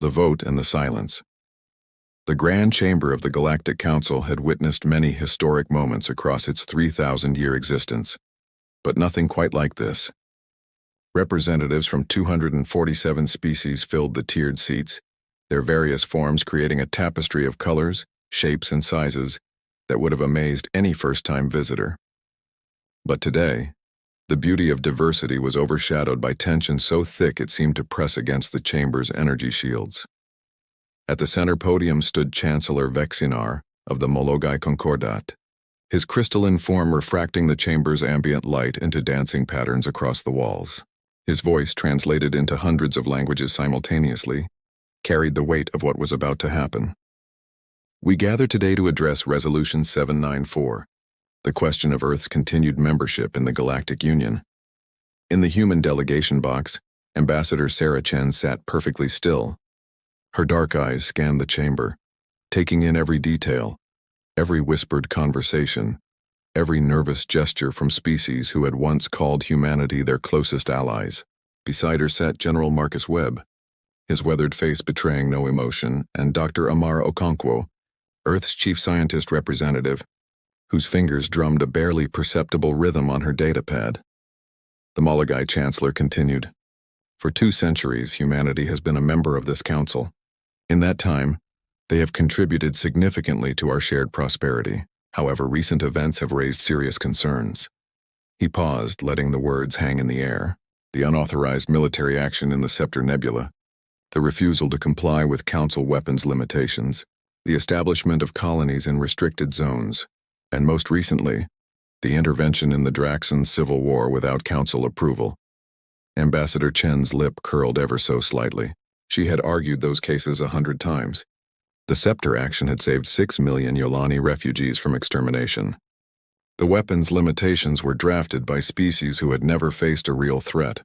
The vote and the silence. The Grand Chamber of the Galactic Council had witnessed many historic moments across its 3,000-year existence, but nothing quite like this. Representatives from 247 species filled the tiered seats, their various forms creating a tapestry of colors, shapes, and sizes that would have amazed any first-time visitor. But today, the beauty of diversity was overshadowed by tension so thick it seemed to press against the chamber's energy shields. At the center podium stood Chancellor Vexinar of the Mologai Concordat, his crystalline form refracting the chamber's ambient light into dancing patterns across the walls. His voice, translated into hundreds of languages simultaneously, carried the weight of what was about to happen. We gather today to address Resolution 794, the question of Earth's continued membership in the Galactic Union. In the human delegation box, Ambassador Sarah Chen sat perfectly still. Her dark eyes scanned the chamber, taking in every detail, every whispered conversation, every nervous gesture from species who had once called humanity their closest allies. Beside her sat General Marcus Webb, his weathered face betraying no emotion, and Dr. Amara Okonkwo, Earth's chief scientist representative, whose fingers drummed a barely perceptible rhythm on her datapad. The Mologai Chancellor continued, "For 2 centuries, humanity has been a member of this council. In that time, they have contributed significantly to our shared prosperity. However, recent events have raised serious concerns." He paused, letting the words hang in the air. The unauthorized military action in the Scepter Nebula, the refusal to comply with Council weapons limitations, the establishment of colonies in restricted zones, and most recently, the intervention in the Draxan Civil War without Council approval. Ambassador Chen's lip curled ever so slightly. She had argued those cases 100 times. The Scepter action had saved 6 million Yolani refugees from extermination. The weapons limitations were drafted by species who had never faced a real threat.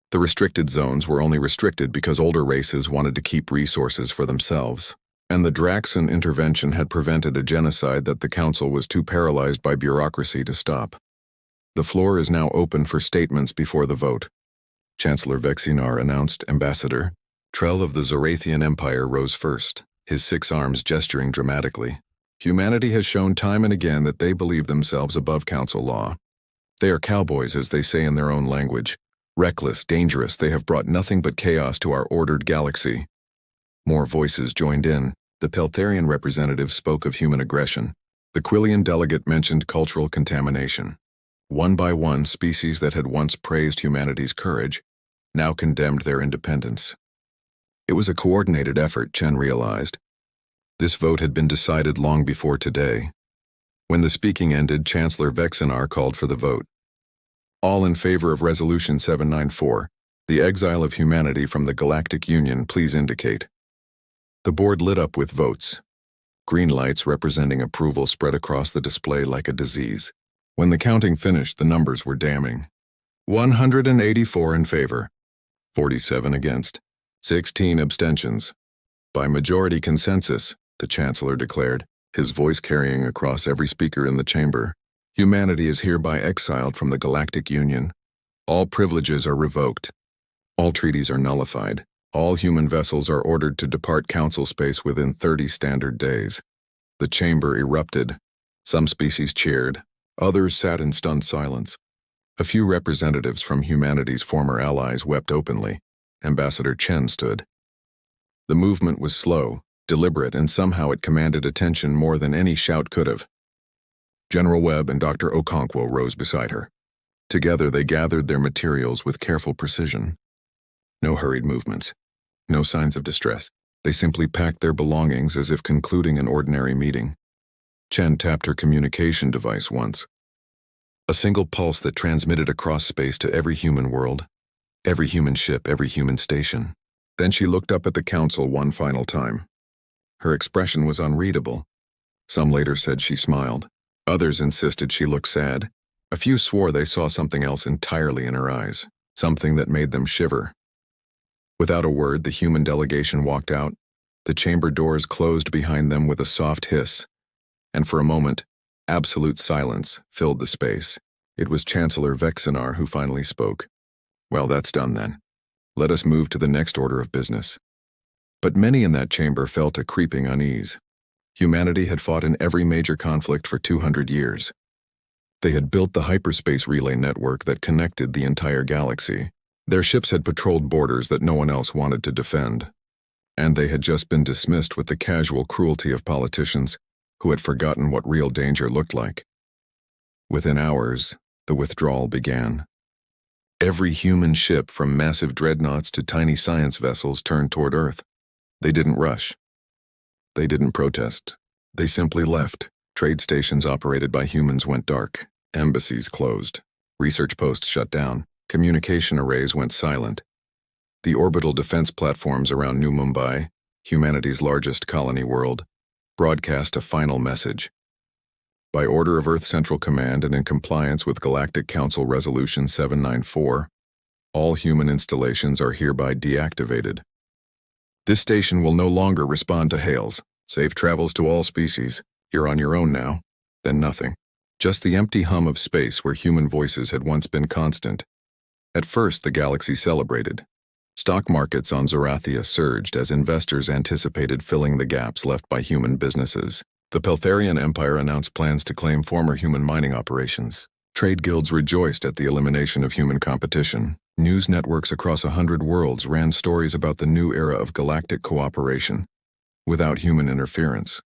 The restricted zones were only restricted because older races wanted to keep resources for themselves. And the Draxan intervention had prevented a genocide that the Council was too paralyzed by bureaucracy to stop. The floor is now open for statements before the vote. Chancellor Vexinar announced. Ambassador Trell of the Zorathian Empire rose first, his 6 arms gesturing dramatically. Humanity has shown time and again that they believe themselves above Council law. They are cowboys, as they say in their own language. Reckless, dangerous, they have brought nothing but chaos to our ordered galaxy. More voices joined in. The Peltharian representative spoke of human aggression. The Quillian delegate mentioned cultural contamination. One by one, species that had once praised humanity's courage now condemned their independence. It was a coordinated effort, Chen realized. This vote had been decided long before today. When the speaking ended, Chancellor Vexinar called for the vote. All in favor of Resolution 794, the exile of humanity from the Galactic Union, please indicate. The board lit up with votes. Green lights representing approval spread across the display like a disease. When the counting finished, the numbers were damning. 184 in favor, 47 against, 16 abstentions. By majority consensus, the Chancellor declared, his voice carrying across every speaker in the chamber, humanity is hereby exiled from the Galactic Union. All privileges are revoked. All treaties are nullified. All human vessels are ordered to depart Council space within 30 standard days. The chamber erupted. Some species cheered. Others sat in stunned silence. A few representatives from humanity's former allies wept openly. Ambassador Chen stood. The movement was slow, deliberate, and somehow it commanded attention more than any shout could have. General Webb and Dr. Okonkwo rose beside her. Together they gathered their materials with careful precision. No hurried movements. No signs of distress. They simply packed their belongings as if concluding an ordinary meeting. Chen tapped her communication device once. A single pulse that transmitted across space to every human world, every human ship, every human station. Then she looked up at the Council one final time. Her expression was unreadable. Some later said she smiled. Others insisted she looked sad. A few swore they saw something else entirely in her eyes, something that made them shiver. Without a word, the human delegation walked out. The chamber doors closed behind them with a soft hiss, and for a moment, absolute silence filled the space. It was Chancellor Vexinar who finally spoke. Well, that's done then. Let us move to the next order of business. But many in that chamber felt a creeping unease. Humanity had fought in every major conflict for 200 years. They had built the hyperspace relay network that connected the entire galaxy. Their ships had patrolled borders that no one else wanted to defend. And they had just been dismissed with the casual cruelty of politicians who had forgotten what real danger looked like. Within hours, the withdrawal began. Every human ship, from massive dreadnoughts to tiny science vessels, turned toward Earth. They didn't rush. They didn't protest. They simply left. Trade stations operated by humans went dark. Embassies closed. Research posts shut down. Communication arrays went silent. The orbital defense platforms around New Mumbai, humanity's largest colony world, broadcast a final message. By order of Earth Central Command and in compliance with Galactic Council Resolution 794, all human installations are hereby deactivated. This station will no longer respond to hails. Safe travels to all species. You're on your own now. Then nothing. Just the empty hum of space where human voices had once been constant. At first, the galaxy celebrated. Stock markets on Zarathia surged as investors anticipated filling the gaps left by human businesses. The Peltharian Empire announced plans to claim former human mining operations. Trade guilds rejoiced at the elimination of human competition. News networks across 100 worlds ran stories about the new era of galactic cooperation, without human interference.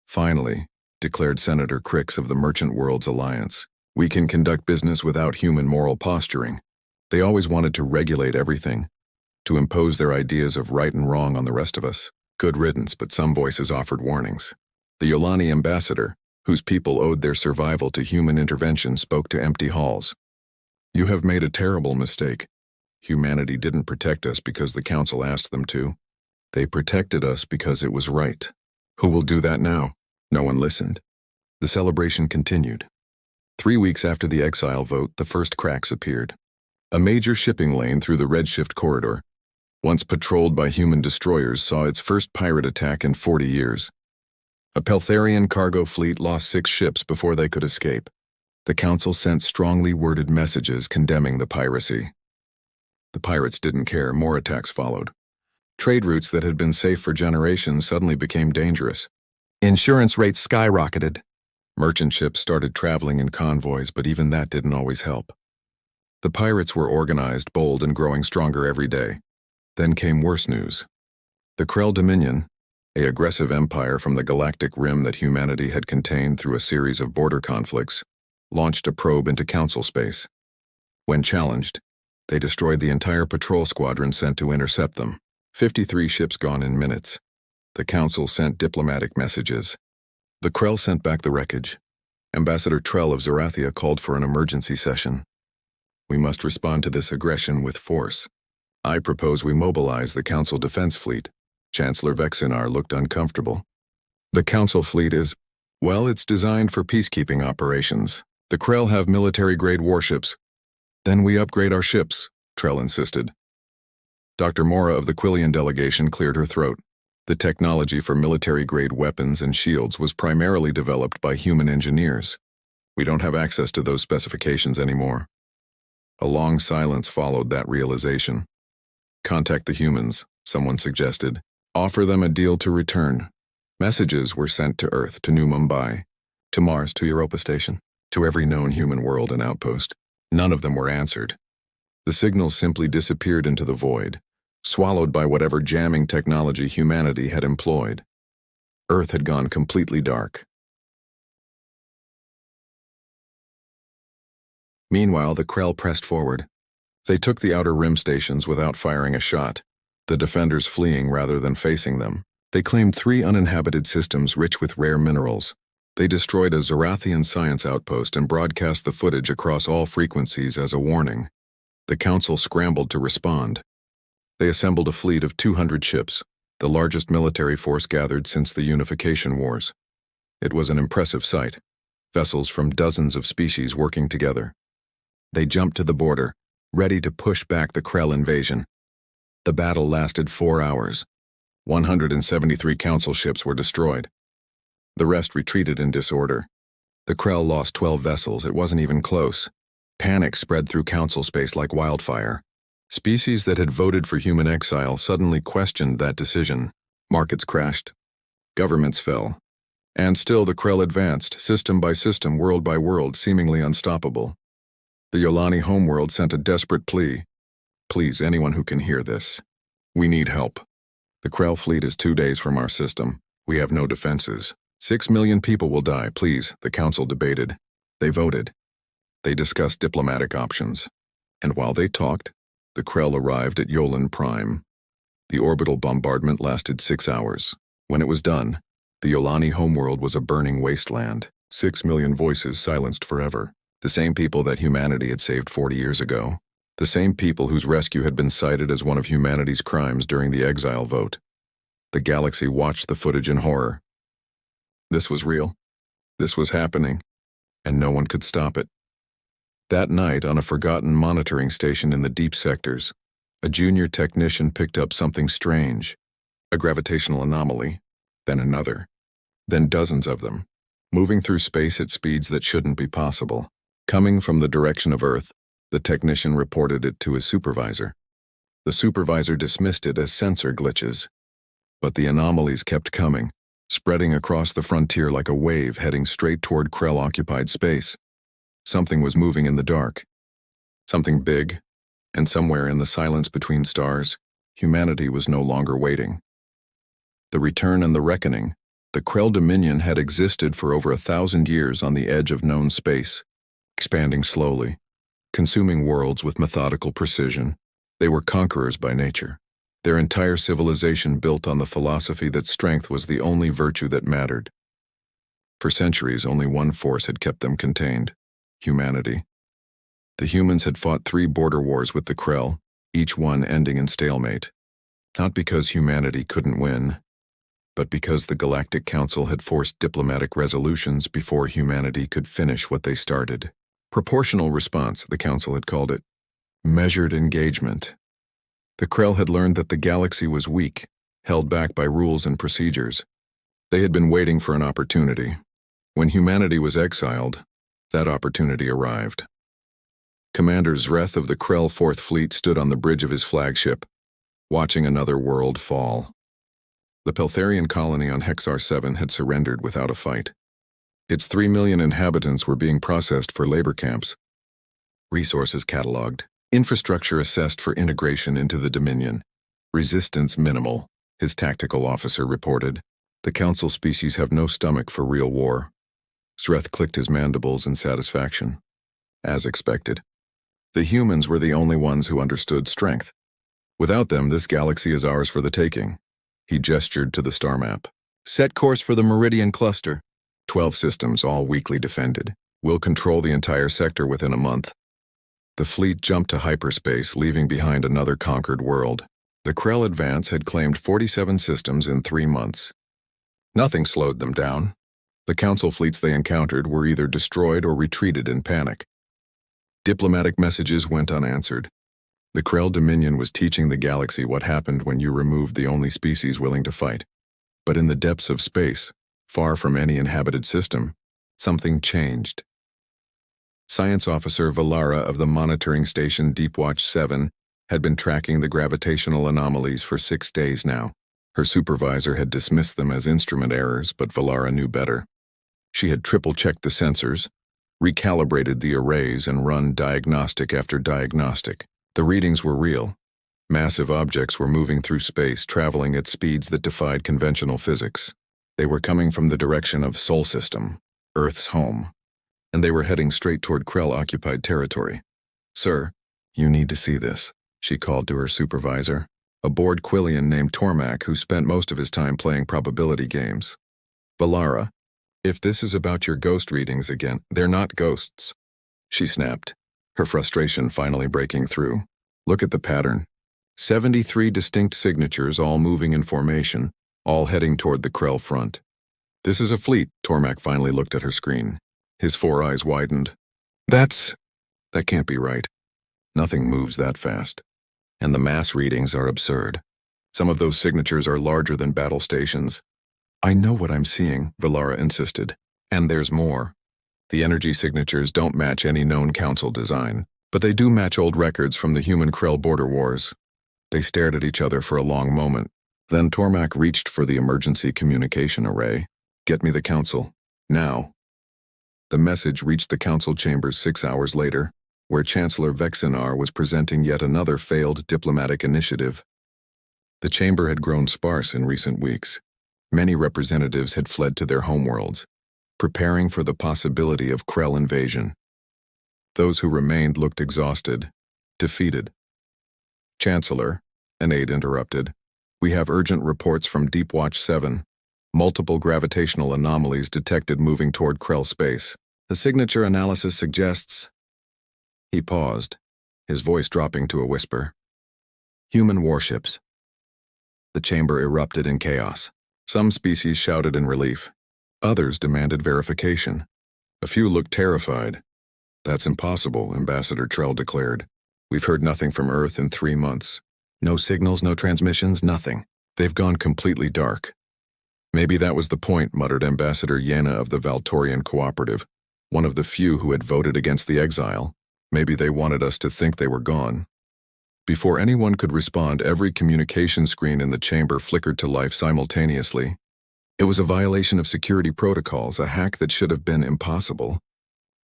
Finally, declared Senator Crix of the Merchant Worlds Alliance, we can conduct business without human moral posturing. They always wanted to regulate everything, to impose their ideas of right and wrong on the rest of us. Good riddance, but some voices offered warnings. The Yolani ambassador, whose people owed their survival to human intervention, spoke to empty halls. You have made a terrible mistake. Humanity didn't protect us because the Council asked them to. They protected us because it was right. Who will do that now? No one listened. The celebration continued. 3 weeks after the exile vote, the first cracks appeared. A major shipping lane through the Redshift corridor, once patrolled by human destroyers, saw its first pirate attack in 40 years. A Peltharian cargo fleet lost 6 ships before they could escape. The Council sent strongly worded messages condemning the piracy. The pirates didn't care. More attacks followed. Trade routes that had been safe for generations suddenly became dangerous. Insurance rates skyrocketed. Merchant ships started traveling in convoys, but even that didn't always help. The pirates were organized, bold, and growing stronger every day. Then came worse news. The Krell Dominion, an aggressive empire from the galactic rim that humanity had contained through a series of border conflicts, launched a probe into Council space. When challenged, they destroyed the entire patrol squadron sent to intercept them. 53 ships gone in minutes. The Council sent diplomatic messages. The Krell sent back the wreckage. Ambassador Trell of Zarathia called for an emergency session. We must respond to this aggression with force. I propose we mobilize the Council Defense Fleet. Chancellor Vexinar looked uncomfortable. The Council fleet is, well, it's designed for peacekeeping operations. The Krell have military-grade warships. Then we upgrade our ships, Trell insisted. Dr. Mora of the Quillian delegation cleared her throat. The technology for military-grade weapons and shields was primarily developed by human engineers. We don't have access to those specifications anymore. A long silence followed that realization. Contact the humans, someone suggested. Offer them a deal to return. Messages were sent to Earth, to New Mumbai, to Mars, to Europa Station, to every known human world and outpost. None of them were answered. The signals simply disappeared into the void, swallowed by whatever jamming technology humanity had employed. Earth had gone completely dark. Meanwhile, the Krell pressed forward. They took the outer rim stations without firing a shot, the defenders fleeing rather than facing them. They claimed 3 uninhabited systems rich with rare minerals. They destroyed a Zarathian science outpost and broadcast the footage across all frequencies as a warning. The Council scrambled to respond. They assembled a fleet of 200 ships, the largest military force gathered since the Unification Wars. It was an impressive sight, vessels from dozens of species working together. They jumped to the border, ready to push back the Krell invasion. The battle lasted 4 hours. 173 Council ships were destroyed. The rest retreated in disorder. The Krell lost 12 vessels. It wasn't even close. Panic spread through Council space like wildfire. Species that had voted for human exile suddenly questioned that decision. Markets crashed. Governments fell. And still the Krell advanced, system by system, world by world, seemingly unstoppable. The Yolani homeworld sent a desperate plea. Please, anyone who can hear this. We need help. The Krell fleet is 2 days from our system. We have no defenses. 6 million people will die, please, the council debated. They voted. They discussed diplomatic options. And while they talked, the Krell arrived at Yolan Prime. The orbital bombardment lasted 6 hours. When it was done, the Yolani homeworld was a burning wasteland. 6 million voices silenced forever. The same people that humanity had saved 40 years ago. The same people whose rescue had been cited as one of humanity's crimes during the exile vote. The galaxy watched the footage in horror. This was real. This was happening. And no one could stop it. That night, on a forgotten monitoring station in the deep sectors, a junior technician picked up something strange. A gravitational anomaly, then another, then dozens of them, moving through space at speeds that shouldn't be possible. Coming from the direction of Earth, the technician reported it to his supervisor. The supervisor dismissed it as sensor glitches. But the anomalies kept coming, spreading across the frontier like a wave heading straight toward Krell-occupied space. Something was moving in the dark. Something big, and somewhere in the silence between stars, humanity was no longer waiting. The return and the reckoning, the Krell Dominion had existed for over 1,000 years on the edge of known space, expanding slowly, consuming worlds with methodical precision. They were conquerors by nature. Their entire civilization built on the philosophy that strength was the only virtue that mattered. For centuries, only one force had kept them contained: humanity. The humans had fought 3 border wars with the Krell, each one ending in stalemate. Not because humanity couldn't win, but because the Galactic Council had forced diplomatic resolutions before humanity could finish what they started. Proportional response, the Council had called it. Measured engagement. The Krell had learned that the galaxy was weak, held back by rules and procedures. They had been waiting for an opportunity. When humanity was exiled, that opportunity arrived. Commander Zreth of the Krell 4th Fleet stood on the bridge of his flagship, watching another world fall. The Peltharian colony on Hexar 7 had surrendered without a fight. Its 3 million inhabitants were being processed for labor camps. Resources cataloged. Infrastructure assessed for integration into the Dominion. Resistance minimal, his tactical officer reported. The Council species have no stomach for real war. Zreth clicked his mandibles in satisfaction. As expected. The humans were the only ones who understood strength. Without them, this galaxy is ours for the taking. He gestured to the star map. Set course for the Meridian Cluster. 12 systems, all weakly defended. We'll control the entire sector within a month. The fleet jumped to hyperspace, leaving behind another conquered world. The Krell advance had claimed 47 systems in 3 months. Nothing slowed them down. The Council fleets they encountered were either destroyed or retreated in panic. Diplomatic messages went unanswered. The Krell Dominion was teaching the galaxy what happened when you removed the only species willing to fight. But in the depths of space, far from any inhabited system, something changed. Science Officer Valara of the monitoring station Deepwatch 7 had been tracking the gravitational anomalies for 6 days now. Her supervisor had dismissed them as instrument errors, but Valara knew better. She had triple-checked the sensors, recalibrated the arrays, and run diagnostic after diagnostic. The readings were real. Massive objects were moving through space, traveling at speeds that defied conventional physics. They were coming from the direction of Sol System, Earth's home, and they were heading straight toward Krell-occupied territory. Sir, you need to see this, she called to her supervisor, a bored Quillian named Tormak who spent most of his time playing probability games. Valara, if this is about your ghost readings again, they're not ghosts, she snapped, her frustration finally breaking through. Look at the pattern. 73 distinct signatures all moving in formation, all heading toward the Krell front. This is a fleet, Tormak finally looked at her screen. His 4 eyes widened. That can't be right. Nothing moves that fast. And the mass readings are absurd. Some of those signatures are larger than battle stations. I know what I'm seeing, Valara insisted. And there's more. The energy signatures don't match any known council design. But they do match old records from the human-Krell border wars. They stared at each other for a long moment. Then Tormak reached for the emergency communication array. "Get me the council. Now." The message reached the council chambers 6 hours later, where Chancellor Vexinar was presenting yet another failed diplomatic initiative. The chamber had grown sparse in recent weeks. Many representatives had fled to their homeworlds, preparing for the possibility of Krell invasion. Those who remained looked exhausted, defeated. "Chancellor," an aide interrupted, "we have urgent reports from Deep Watch 7. Multiple gravitational anomalies detected moving toward Krell space. The signature analysis suggests—" He paused, his voice dropping to a whisper. "Human warships." The chamber erupted in chaos. Some species shouted in relief. Others demanded verification. A few looked terrified. "That's impossible," Ambassador Trell declared. "We've heard nothing from Earth in 3 months. No signals, no transmissions, nothing. They've gone completely dark." "Maybe that was the point," muttered Ambassador Yena of the Valtorian Cooperative, one of the few who had voted against the exile. "Maybe they wanted us to think they were gone." Before anyone could respond, every communication screen in the chamber flickered to life simultaneously. It was a violation of security protocols, a hack that should have been impossible.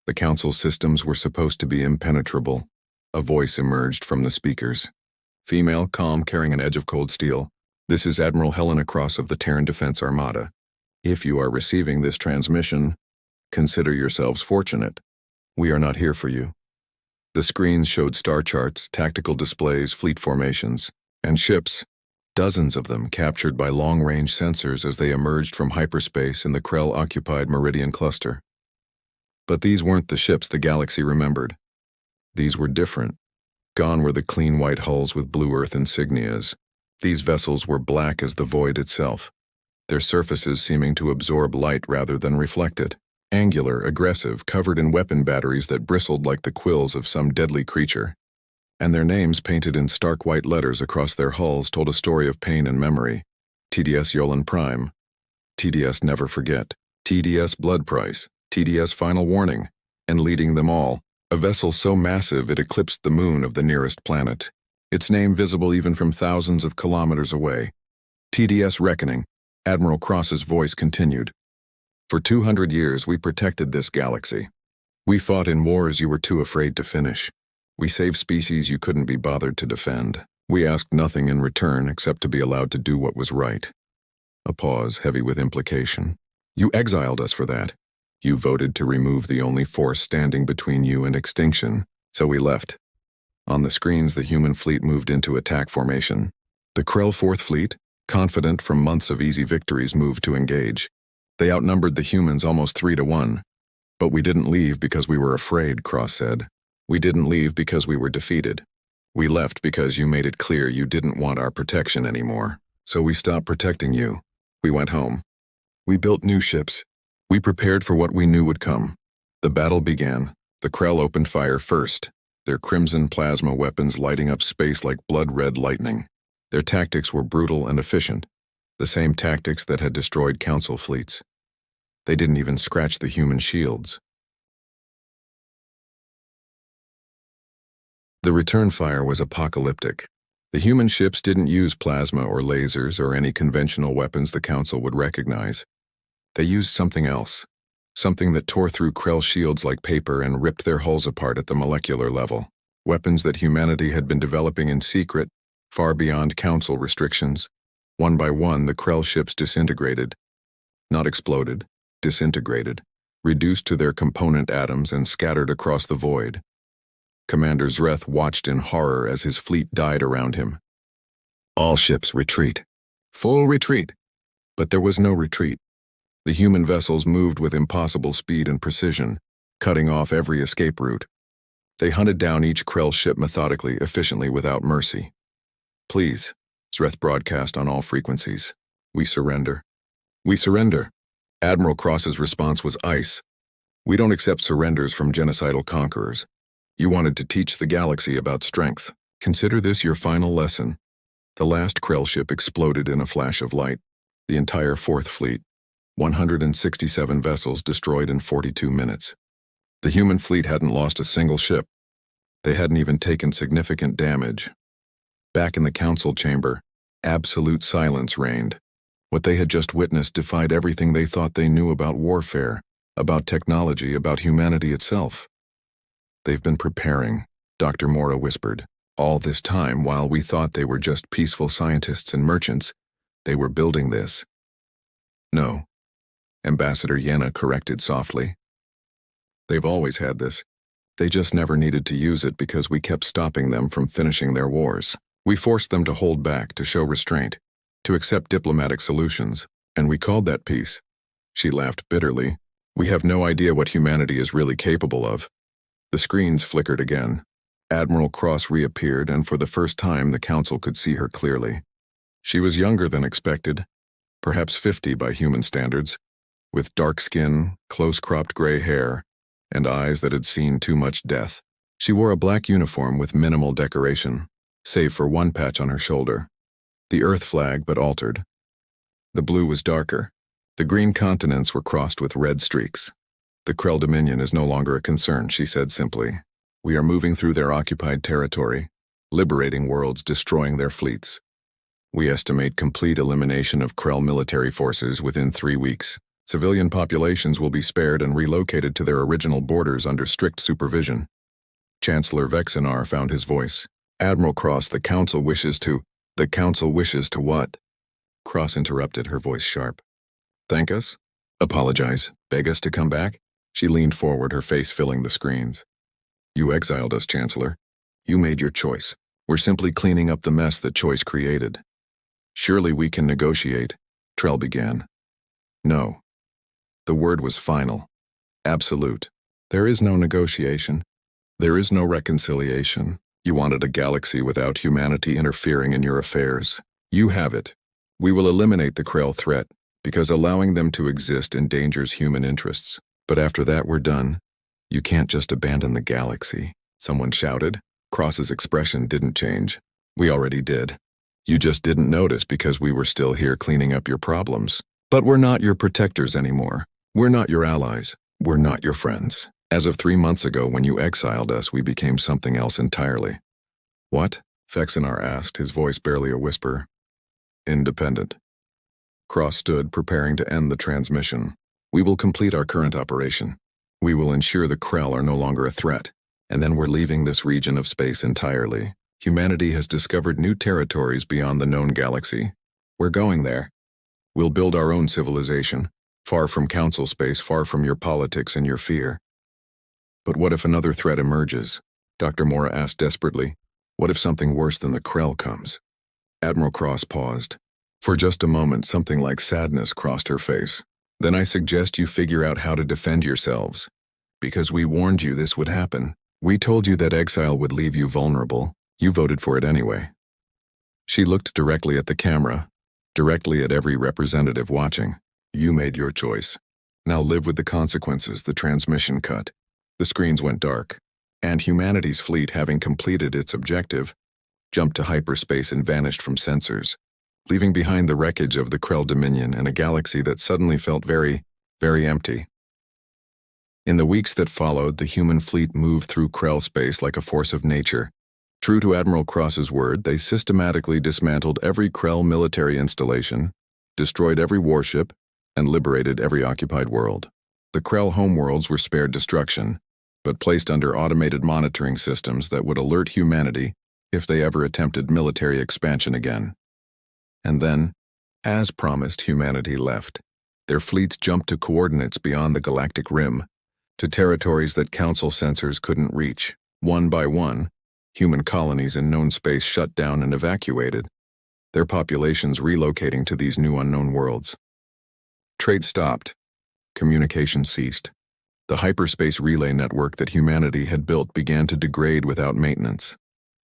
The council's systems were supposed to be impenetrable. A voice emerged from the speakers. Female, calm, carrying an edge of cold steel. "This is Admiral Helena Cross of the Terran Defense Armada. If you are receiving this transmission, consider yourselves fortunate. We are not here for you." The screens showed star charts, tactical displays, fleet formations, and ships, dozens of them captured by long-range sensors as they emerged from hyperspace in the Krell-occupied Meridian cluster. But these weren't the ships the galaxy remembered. These were different. Gone were the clean white hulls with blue Earth insignias. These vessels were black as the void itself, their surfaces seeming to absorb light rather than reflect it. Angular, aggressive, covered in weapon batteries that bristled like the quills of some deadly creature. And their names painted in stark white letters across their hulls told a story of pain and memory. TDS Yolan Prime, TDS Never Forget, TDS Blood Price, TDS Final Warning, and leading them all, a vessel so massive it eclipsed the moon of the nearest planet, its name visible even from thousands of kilometers away. TDS Reckoning, Admiral Cross's voice continued. "For 200 years we protected this galaxy. We fought in wars you were too afraid to finish. We saved species you couldn't be bothered to defend. We asked nothing in return except to be allowed to do what was right." A pause heavy with implication. "You exiled us for that. You voted to remove the only force standing between you and extinction, so we left." On the screens, the human fleet moved into attack formation. The Krell Fourth Fleet, confident from months of easy victories, moved to engage. They outnumbered the humans almost 3-1. "But we didn't leave because we were afraid," Cross said. "We didn't leave because we were defeated. We left because you made it clear you didn't want our protection anymore. So we stopped protecting you. We went home. We built new ships. We prepared for what we knew would come." The battle began. The Krell opened fire first, their crimson plasma weapons lighting up space like blood-red lightning. Their tactics were brutal and efficient, the same tactics that had destroyed Council fleets. They didn't even scratch the human shields. The return fire was apocalyptic. The human ships didn't use plasma or lasers or any conventional weapons the Council would recognize. They used something else, something that tore through Krell shields like paper and ripped their hulls apart at the molecular level. Weapons that humanity had been developing in secret, far beyond Council restrictions. One by one, the Krell ships disintegrated. Not exploded, disintegrated, reduced to their component atoms and scattered across the void. Commander Zreth watched in horror as his fleet died around him. "All ships retreat. Full retreat." But there was no retreat. The human vessels moved with impossible speed and precision, cutting off every escape route. They hunted down each Krell ship methodically, efficiently, without mercy. "Please," Zreth broadcast on all frequencies. "We surrender. We surrender." Admiral Cross's response was ice. "We don't accept surrenders from genocidal conquerors. You wanted to teach the galaxy about strength. Consider this your final lesson." The last Krell ship exploded in a flash of light. The entire Fourth Fleet, 167 vessels destroyed in 42 minutes. The human fleet hadn't lost a single ship. They hadn't even taken significant damage. Back in the council chamber, absolute silence reigned. What they had just witnessed defied everything they thought they knew about warfare, about technology, about humanity itself. "They've been preparing," Dr. Mora whispered. "All this time, while we thought they were just peaceful scientists and merchants, they were building this." "No," Ambassador Yenna corrected softly. "They've always had this. They just never needed to use it because we kept stopping them from finishing their wars. We forced them to hold back, to show restraint, to accept diplomatic solutions, and we called that peace." She laughed bitterly. "We have no idea what humanity is really capable of." The screens flickered again. Admiral Cross reappeared, and for the first time the council could see her clearly. She was younger than expected, perhaps 50 by human standards, with dark skin, close-cropped gray hair, and eyes that had seen too much death. She wore a black uniform with minimal decoration, save for one patch on her shoulder. The Earth flag, but altered. The blue was darker. The green continents were crossed with red streaks. "The Krell Dominion is no longer a concern," she said simply. "We are moving through their occupied territory, liberating worlds, destroying their fleets. We estimate complete elimination of Krell military forces within 3 weeks. Civilian populations will be spared and relocated to their original borders under strict supervision." Chancellor Vexinar found his voice. "Admiral Cross, the Council wishes to..." "The Council wishes to what?" Cross interrupted, her voice sharp. "Thank us? Apologize? Beg us to come back?" She leaned forward, her face filling the screens. "You exiled us, Chancellor. You made your choice. We're simply cleaning up the mess that choice created." "Surely we can negotiate," Trell began. "No." The word was final. Absolute. "There is no negotiation. There is no reconciliation. You wanted a galaxy without humanity interfering in your affairs. You have it. We will eliminate the Krell threat, because allowing them to exist endangers human interests. But after that we're done. You can't just abandon the galaxy," someone shouted. Cross's expression didn't change. "We already did. You just didn't notice because we were still here cleaning up your problems. But we're not your protectors anymore. We're not your allies. We're not your friends. As of 3 months ago when you exiled us, we became something else entirely." "What?" Vexinar asked, his voice barely a whisper. "Independent." Cross stood, preparing to end the transmission. "We will complete our current operation. We will ensure the Krell are no longer a threat, and then we're leaving this region of space entirely. Humanity has discovered new territories beyond the known galaxy. We're going there. We'll build our own civilization, far from council space, far from your politics and your fear." "But what if another threat emerges?" Dr. Mora asked desperately. "What if something worse than the Krell comes?" Admiral Cross paused. For just a moment, something like sadness crossed her face. "Then I suggest you figure out how to defend yourselves. Because we warned you this would happen. We told you that exile would leave you vulnerable. You voted for it anyway." She looked directly at the camera, directly at every representative watching. "You made your choice. Now live with the consequences." The transmission cut. The screens went dark, and humanity's fleet, having completed its objective, jumped to hyperspace and vanished from sensors, leaving behind the wreckage of the Krell Dominion and a galaxy that suddenly felt very, very empty. In the weeks that followed, the human fleet moved through Krell space like a force of nature. True to Admiral Cross's word, they systematically dismantled every Krell military installation, destroyed every warship, and liberated every occupied world. The Krell homeworlds were spared destruction, but placed under automated monitoring systems that would alert humanity if they ever attempted military expansion again. And then, as promised, humanity left. Their fleets jumped to coordinates beyond the galactic rim, to territories that council sensors couldn't reach. One by one, human colonies in known space shut down and evacuated, their populations relocating to these new unknown worlds. Trade stopped. Communication ceased. The hyperspace relay network that humanity had built began to degrade without maintenance.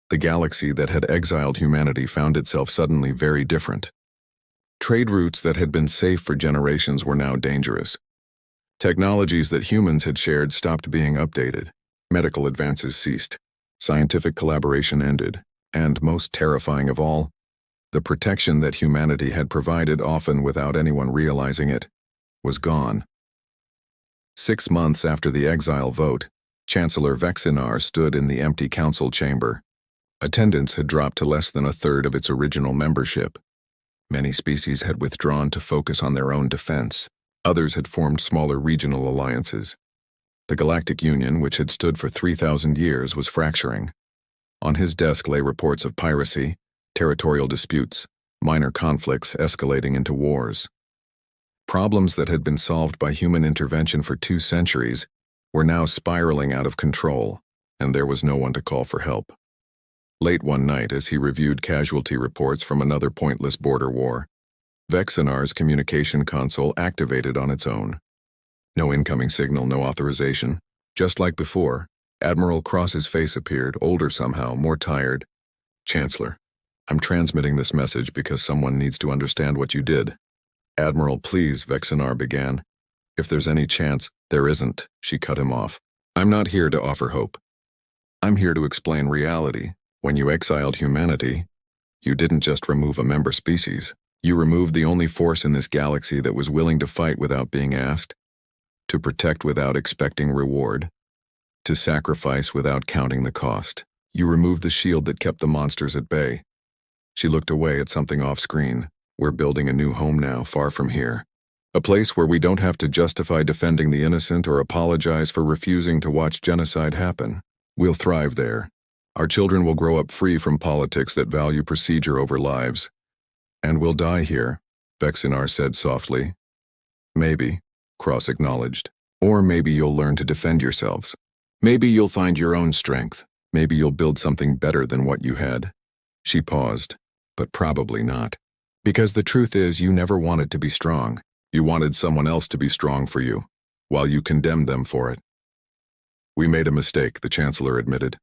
The galaxy that had exiled humanity found itself suddenly very different. Trade routes that had been safe for generations were now dangerous. Technologies that humans had shared stopped being updated. Medical advances ceased. Scientific collaboration ended. And, most terrifying of all, the protection that humanity had provided, often without anyone realizing it, was gone. 6 months after the exile vote, Chancellor Vexinar stood in the empty council chamber. Attendance had dropped to less than a third of its original membership. Many species had withdrawn to focus on their own defense. Others had formed smaller regional alliances. The Galactic Union, which had stood for 3,000 years, was fracturing. On his desk lay reports of piracy, territorial disputes, minor conflicts escalating into wars. Problems that had been solved by human intervention for 2 centuries were now spiraling out of control, and there was no one to call for help. Late one night, as he reviewed casualty reports from another pointless border war, Vexinar's communication console activated on its own. No incoming signal, no authorization. Just like before, Admiral Cross's face appeared, older somehow, more tired. "Chancellor, I'm transmitting this message because someone needs to understand what you did." "Admiral, please," Vexinar began. "If there's any chance—" "There isn't," she cut him off. "I'm not here to offer hope. I'm here to explain reality. When you exiled humanity, you didn't just remove a member species. You removed the only force in this galaxy that was willing to fight without being asked, to protect without expecting reward, to sacrifice without counting the cost. You removed the shield that kept the monsters at bay." She looked away at something off-screen. "We're building a new home now, far from here. A place where we don't have to justify defending the innocent or apologize for refusing to watch genocide happen. We'll thrive there. Our children will grow up free from politics that value procedure over lives. And we'll die here," Vexinar said softly. "Maybe," Cross acknowledged. "Or maybe you'll learn to defend yourselves. Maybe you'll find your own strength. Maybe you'll build something better than what you had." She paused, but probably not. "Because the truth is, you never wanted to be strong. You wanted someone else to be strong for you, while you condemned them for it." "We made a mistake," the Chancellor admitted.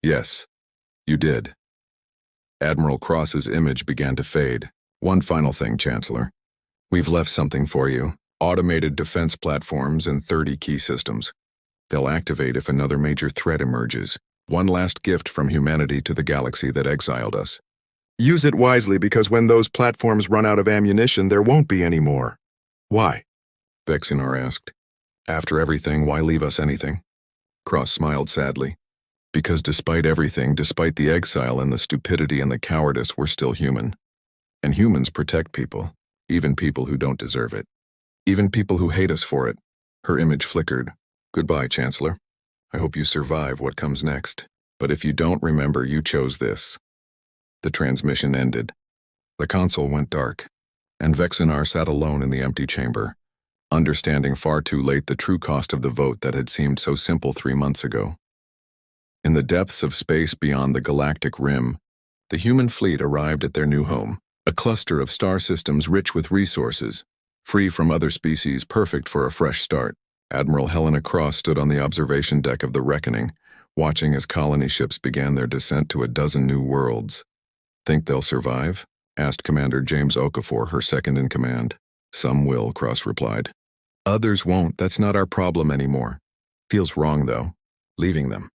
"Yes, you did." Admiral Cross's image began to fade. "One final thing, Chancellor. We've left something for you. Automated defense platforms and 30 key systems. They'll activate if another major threat emerges. One last gift from humanity to the galaxy that exiled us. Use it wisely, because when those platforms run out of ammunition, there won't be any more." "Why?" Vexinar asked. "After everything, why leave us anything?" Cross smiled sadly. "Because despite everything, despite the exile and the stupidity and the cowardice, we're still human. And humans protect people, even people who don't deserve it. Even people who hate us for it." Her image flickered. "Goodbye, Chancellor. I hope you survive what comes next. But if you don't, remember, you chose this." The transmission ended. The console went dark, and Vexinar sat alone in the empty chamber, understanding far too late the true cost of the vote that had seemed so simple 3 months ago. In the depths of space beyond the galactic rim, the human fleet arrived at their new home, a cluster of star systems rich with resources, free from other species, perfect for a fresh start. Admiral Helena Cross stood on the observation deck of the Reckoning, watching as colony ships began their descent to a dozen new worlds. "Think they'll survive?" asked Commander James Okafor, her second-in-command. "Some will," Cross replied. "Others won't. That's not our problem anymore. Feels wrong, though, leaving them."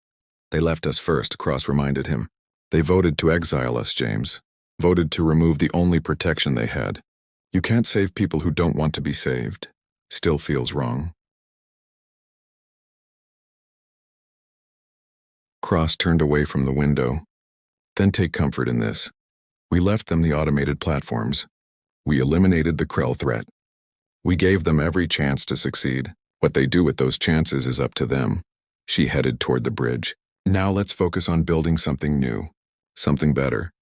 "They left us first," Cross reminded him. "They voted to exile us, James. Voted to remove the only protection they had. You can't save people who don't want to be saved. Still feels wrong." Cross turned away from the window. "Then take comfort in this. We left them the automated platforms. We eliminated the Krell threat. We gave them every chance to succeed. What they do with those chances is up to them." She headed toward the bridge. "Now let's focus on building something new. Something better.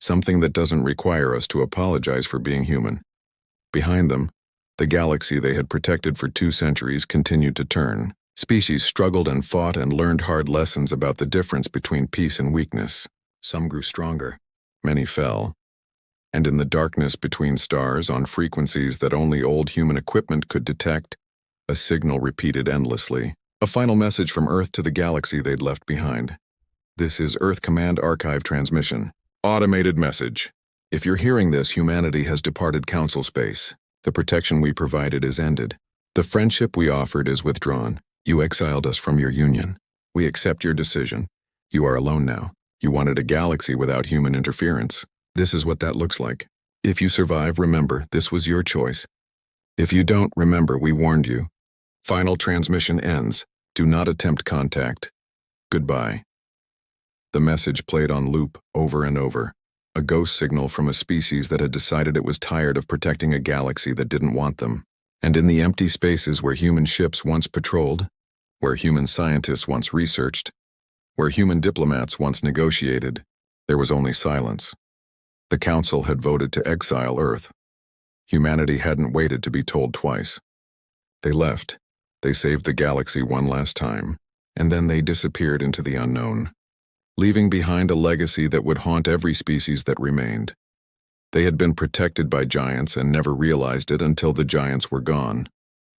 Something that doesn't require us to apologize for being human." Behind them, the galaxy they had protected for 2 centuries continued to turn. Species struggled and fought and learned hard lessons about the difference between peace and weakness. Some grew stronger. Many fell. And in the darkness between stars, on frequencies that only old human equipment could detect, a signal repeated endlessly. A final message from Earth to the galaxy they'd left behind. "This is Earth Command Archive transmission. Automated message. If you're hearing this, humanity has departed council space. The protection we provided is ended. The friendship we offered is withdrawn. You exiled us from your union. We accept your decision. You are alone now. You wanted a galaxy without human interference. This is what that looks like. If you survive, remember, this was your choice. If you don't, remember, we warned you." Final transmission ends. Do not attempt contact. Goodbye. The message played on loop over and over, a ghost signal from a species that had decided it was tired of protecting a galaxy that didn't want them. And in the empty spaces where human ships once patrolled, where human scientists once researched, where human diplomats once negotiated, there was only silence. The Council had voted to exile Earth. Humanity hadn't waited to be told twice. They left. They saved the galaxy one last time, and then they disappeared into the unknown, leaving behind a legacy that would haunt every species that remained. They had been protected by giants and never realized it until the giants were gone.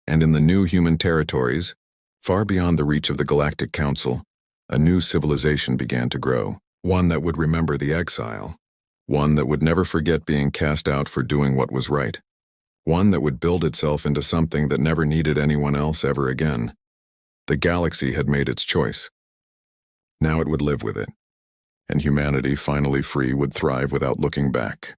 And in the new human territories, far beyond the reach of the Galactic Council, a new civilization began to grow, one that would remember the exile, one that would never forget being cast out for doing what was right, one that would build itself into something that never needed anyone else ever again. The galaxy had made its choice. Now it would live with it, and humanity, finally free, would thrive without looking back.